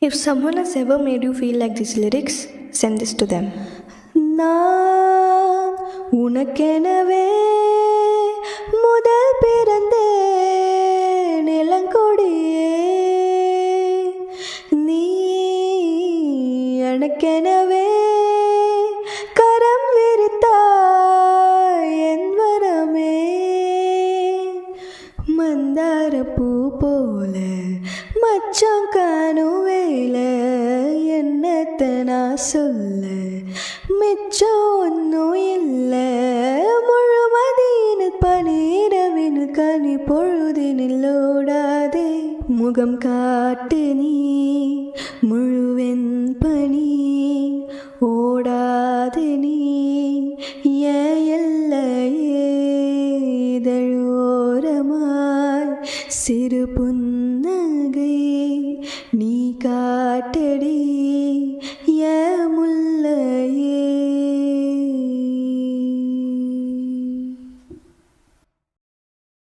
If someone has ever made you feel like these lyrics, send this to them. நான் உனக்கெனவே முதல் பிறந்தேன் இளங்கொடியே, நீ எனக்கெனவே கரம் விரித்தாய் என் வரமே. மந்தார பூ போல மச்சம் காணும் வேல, என்னத்த நான் சொல்ல மிச்சம் ஒன்றும் இல்லை. முழுமதியின் பனிரவின் கனி பொழுதினில் ஓடாதே, முகம் காட்டு நீ முழுவென் பனி ஓடாது நீ ஏன் எல்லையே. இதழோரமாய் சிறு புன்னகை நீ காட்டடி.